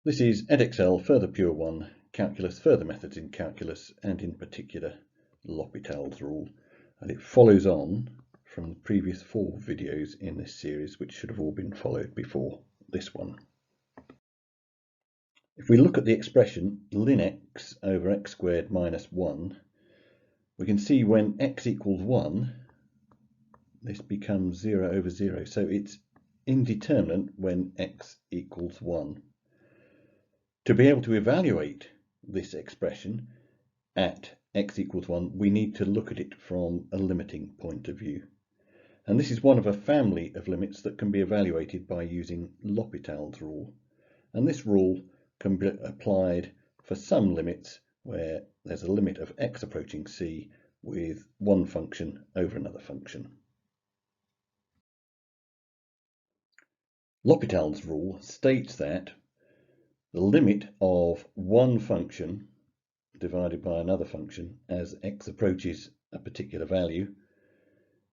This is Edexcel Further Pure 1, Calculus, Further Methods in Calculus, and in particular Lhopitals Rule. And it follows on from the previous 4 videos in this series, which should have all been followed before this one. If we look at the expression ln x over x squared minus 1, we can see when x equals 1, this becomes 0 over 0. So it's indeterminate when x equals 1. To be able to evaluate this expression at x equals 1, we need to look at it from a limiting point of view. And this is one of a family of limits that can be evaluated by using Lhopitals rule. And this rule can be applied for some limits where there's a limit of x approaching c with one function over another function. Lhopitals rule states that the limit of one function divided by another function as x approaches a particular value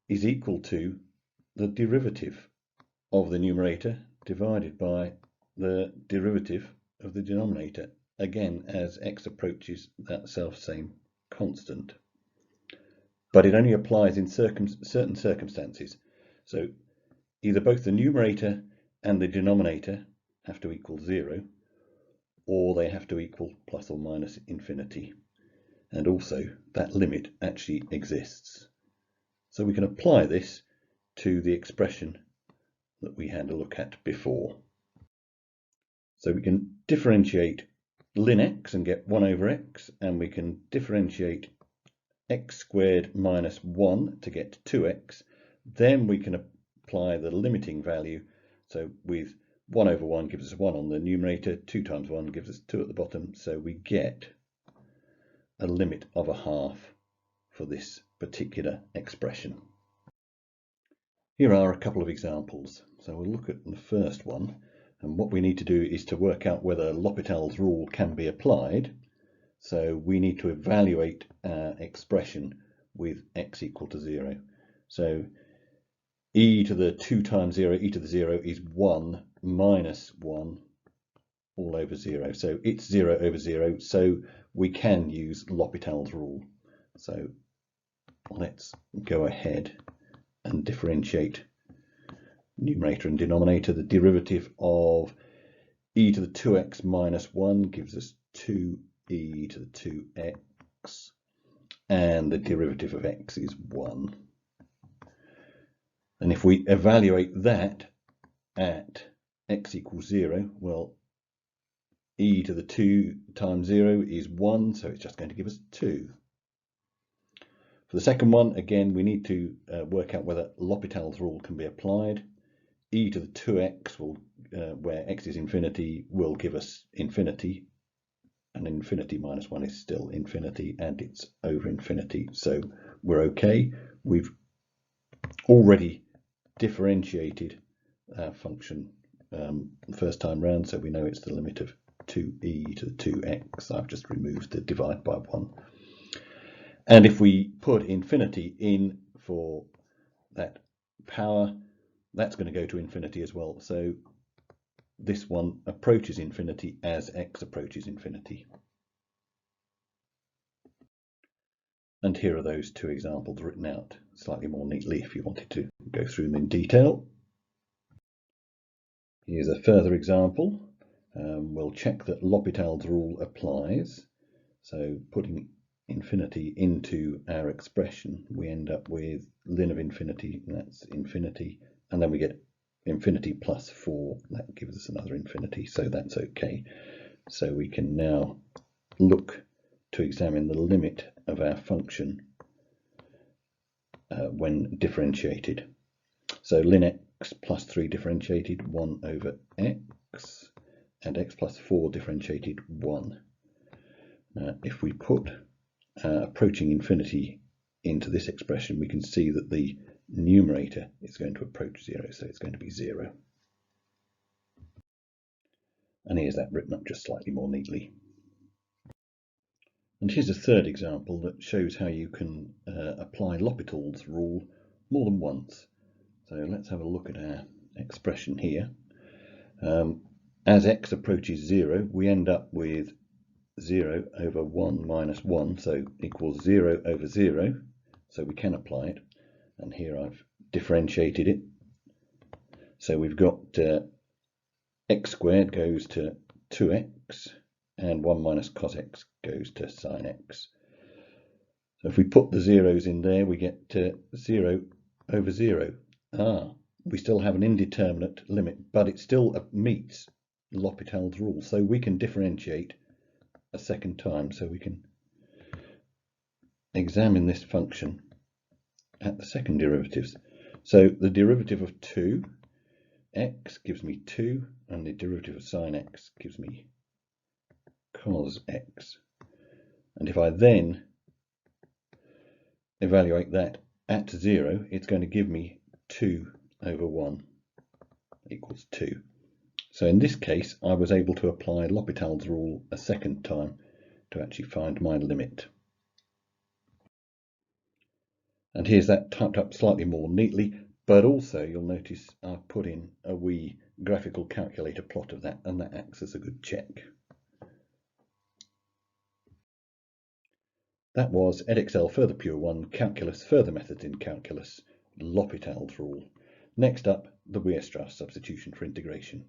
is equal to the derivative of the numerator divided by the derivative of the denominator, again as x approaches that self-same constant. But it only applies in certain circumstances. So either both the numerator and the denominator have to equal 0, or they have to equal plus or minus infinity. And also that limit actually exists. So we can apply this to the expression that we had a look at before. So we can differentiate ln x and get 1 over x, and we can differentiate x squared minus 1 to get 2x. Then we can apply the limiting value. So with 1 over 1 gives us 1 on the numerator, 2 times 1 gives us 2 at the bottom, so we get a limit of a half for this particular expression. Here are a couple of examples. So we'll look at the first one, and what we need to do is to work out whether Lhopitals rule can be applied. So we need to evaluate our expression with x equal to 0. So e to the 2 times 0, e to the 0 is 1 minus 1 all over 0. So it's 0 over 0, so we can use Lhopitals rule. So let's go ahead and differentiate numerator and denominator. The derivative of e to the 2x minus 1 gives us 2e to the 2x, and the derivative of x is 1. And if we evaluate that at x equals 0, well, e to the 2 times 0 is 1, so it's just going to give us 2. For the second one, again, we need to work out whether Lhopitals rule can be applied. E to the 2x, will, where x is infinity, will give us infinity, and infinity minus 1 is still infinity, and it's over infinity, so we're okay. We've already differentiated our function the first time round, so we know it's the limit of 2e to the 2x. I've just removed the divide by 1. And if we put infinity in for that power, that's going to go to infinity as well. So this one approaches infinity as x approaches infinity. And here are those 2 examples written out slightly more neatly if you wanted to go through them in detail. Here's a further example. We'll check that Lhopitals rule applies. So putting infinity into our expression, we end up with ln of infinity, that's infinity, and then we get infinity plus 4, that gives us another infinity, so that's okay. So we can now look to examine the limit of our function when differentiated. So ln x plus 3 differentiated 1 over x, and x plus 4 differentiated 1. Now if we put approaching infinity into this expression, we can see that the numerator is going to approach 0, so it's going to be 0. And here's that written up just slightly more neatly. And here's a third example that shows how you can apply Lhopitals rule more than once. So let's have a look at our expression here. As x approaches 0, we end up with 0 over 1 minus 1, so equals 0 over 0, so we can apply it. And here I've differentiated it. So we've got x squared goes to 2x, and 1 minus cos x goes to sin x. So if we put the zeros in there, we get 0 over 0. We still have an indeterminate limit, but it still meets Lhopitals rule. So we can differentiate a second time. So we can examine this function at the second derivatives. So the derivative of 2x gives me 2, and the derivative of sin x gives me cos x. And if I then evaluate that at 0, it's going to give me 2 over 1 equals 2. So in this case, I was able to apply Lhopitals rule a second time to actually find my limit. And here's that typed up slightly more neatly, but also you'll notice I've put in a wee graphical calculator plot of that, and that acts as a good check. That was Edexcel Further Pure 1 Calculus, Further Methods in Calculus, Lhopitals rule. Next up, the Weierstrass substitution for integration.